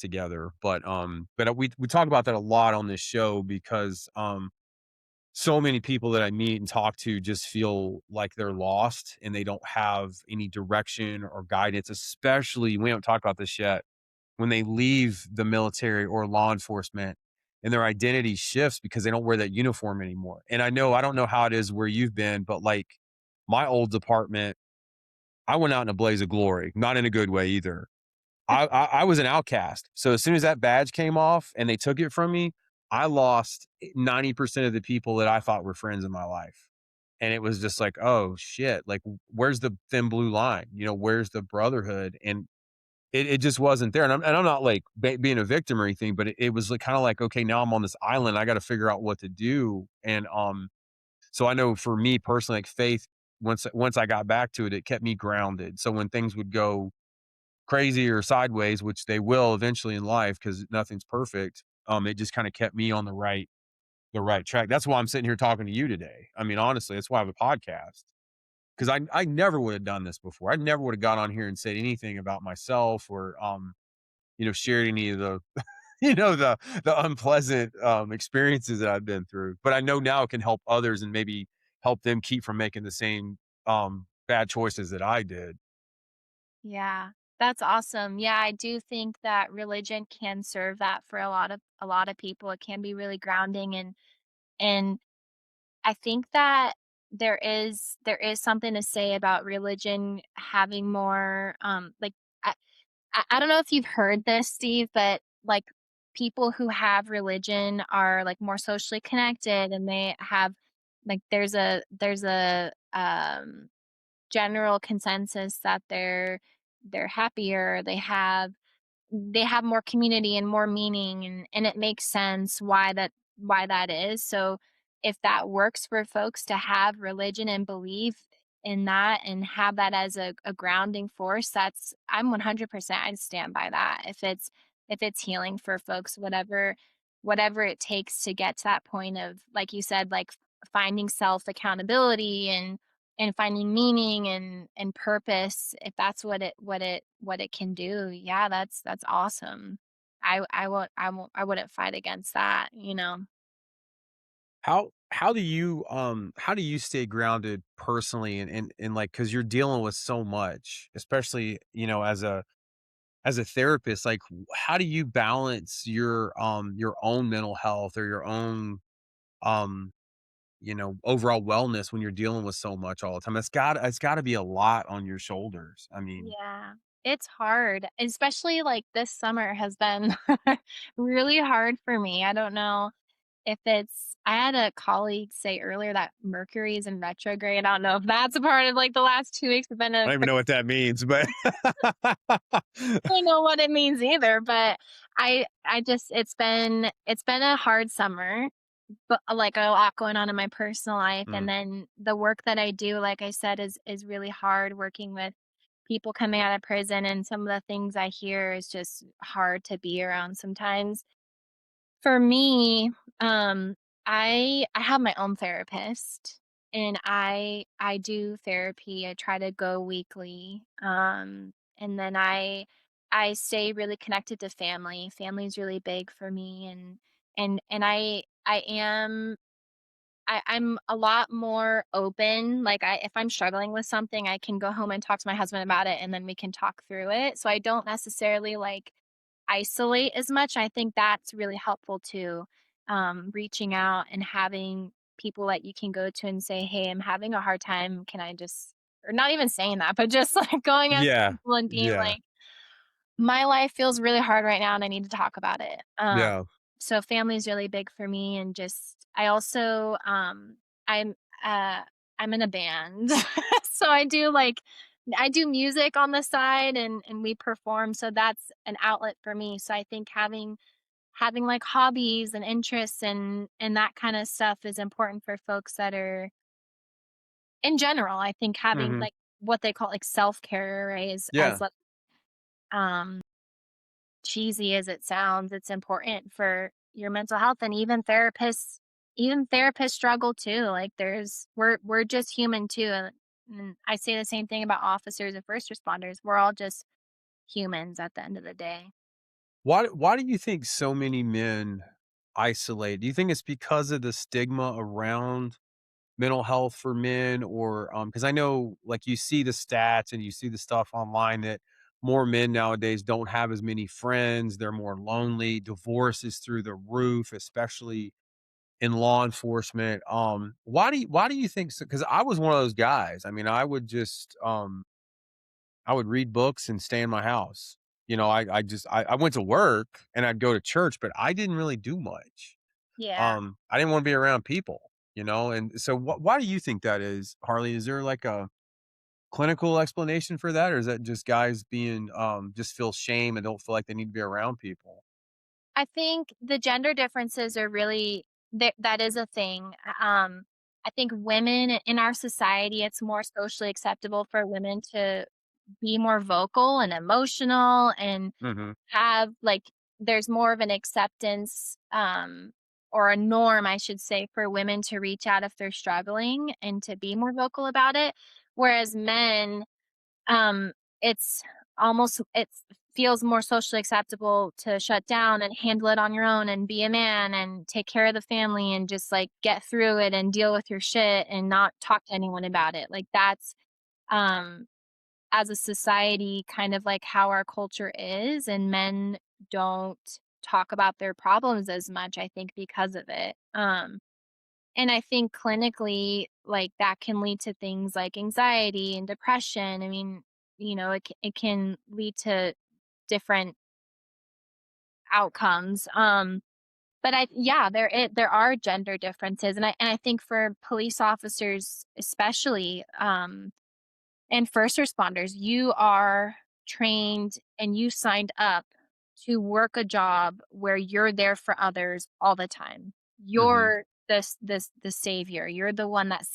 together. But we talk about that a lot on this show because so many people that I meet and talk to just feel like they're lost and they don't have any direction or guidance, especially we haven't talked about this yet, when they leave the military or law enforcement and their identity shifts because they don't wear that uniform anymore. And I don't know how it is where you've been, but like my old department, I went out in a blaze of glory, not in a good way either. I was an outcast. So as soon as that badge came off and they took it from me, I lost 90% of the people that I thought were friends in my life. And it was just like, oh shit, like where's the thin blue line? Where's the brotherhood? And it just wasn't there. And I'm not like being a victim or anything, but it was like kind of like, okay, now I'm on this island. I got to figure out what to do. And so I know for me personally, like faith, once I got back to it, it kept me grounded. So when things would go crazy or sideways, which they will eventually in life because nothing's perfect, it just kind of kept me on the right track. That's why I'm sitting here talking to you today. I mean, honestly, that's why I have a podcast. Because I never would have done this before. I never would have got on here and said anything about myself or shared any of the the unpleasant experiences that I've been through. But I know now it can help others and maybe help them keep from making the same bad choices that I did. Yeah, that's awesome. Yeah, I do think that religion can serve that for a lot of people. It can be really grounding, and I think that there is something to say about religion having more like I I don't know if you've heard this, Steve, but like people who have religion are like more socially connected, and they have like there's a general consensus that they're happier, they have more community and more meaning, and it makes sense why that is. So if that works for folks to have religion and believe in that and have that as a grounding force, that's I'm 100% I stand by that. If it's healing for folks, whatever it takes to get to that point of, like you said, like finding self accountability and finding meaning and purpose, if that's what it can do, yeah, that's awesome. I wouldn't fight against that. How do you stay grounded personally and like because you're dealing with so much, especially as a therapist, like how do you balance your own mental health or your own um overall wellness when you're dealing with so much all the time? It's got to be a lot on your shoulders. I mean, Yeah. It's hard, especially like this summer has been really hard for me. I don't know if it's I had a colleague say earlier that Mercury is in retrograde. I don't know if that's a part of like the last 2 weeks have been I a don't even know what that means, but don't know what it means either, but I just it's been a hard summer, but like a lot going on in my personal life, and Mm. then the work that I do, like I said, is really hard working with people coming out of prison, and some of the things I hear is just hard to be around sometimes. For me, I have my own therapist, and I do therapy. I try to go weekly. And then I stay really connected to family. Family is really big for me, and I'm a lot more open. Like if I'm struggling with something, I can go home and talk to my husband about it, and then we can talk through it. So I don't necessarily like isolate as much. I think that's really helpful too. Reaching out and having people that you can go to and say, "Hey, I'm having a hard time. Can I just," or not even saying that, but just like going up to Yeah. people and being Yeah. like, my life feels really hard right now and I need to talk about it. Yeah. So family is really big for me, and just I also I'm uh I'm in a band. So I do music on the side, and we perform, so that's an outlet for me. So I think having like hobbies and interests and that kind of stuff is important for folks that are in general. I think having Mhm. like what they call like self-care, right, is as Yeah. like um cheesy as it sounds, it's important for your mental health, and even therapists struggle too. Like we're just human too. And I say the same thing about officers and first responders. We're all just humans at the end of the day. Why do you think so many men isolate? Do you think it's because of the stigma around mental health for men? Or because I know, like, you see the stats and you see the stuff online that more men nowadays don't have as many friends, they're more lonely, divorce is through the roof, especially in law enforcement. Why do you think so? Because I was one of those guys. I mean, I would read books and stay in my house. You know, I went to work and I'd go to church, but I didn't really do much. Yeah. I didn't wanna be around people, you know, and so why do you think that is, Harley? Is there like a clinical explanation for that, or is that just guys being, just feel shame and don't feel like they need to be around people? I think the gender differences are really that is a thing. I think women in our society, it's more socially acceptable for women to be more vocal and emotional and Mhm, have like there's more of an acceptance or a norm, I should say, for women to reach out if they're struggling and to be more vocal about it. Whereas men, um, it's it feels more socially acceptable to shut down and handle it on your own and be a man and take care of the family and just like get through it and deal with your shit and not talk to anyone about it. Like that's um as a society kind of like how our culture is, and men don't talk about their problems as much, I think, because of it. And I think clinically, like, that can lead to things like anxiety and depression. I mean, it can lead to different outcomes. But there are gender differences, and I think for police officers especially, and first responders, you are trained and you signed up to work a job where you're there for others all the time. mhm. You're the savior. You're the one that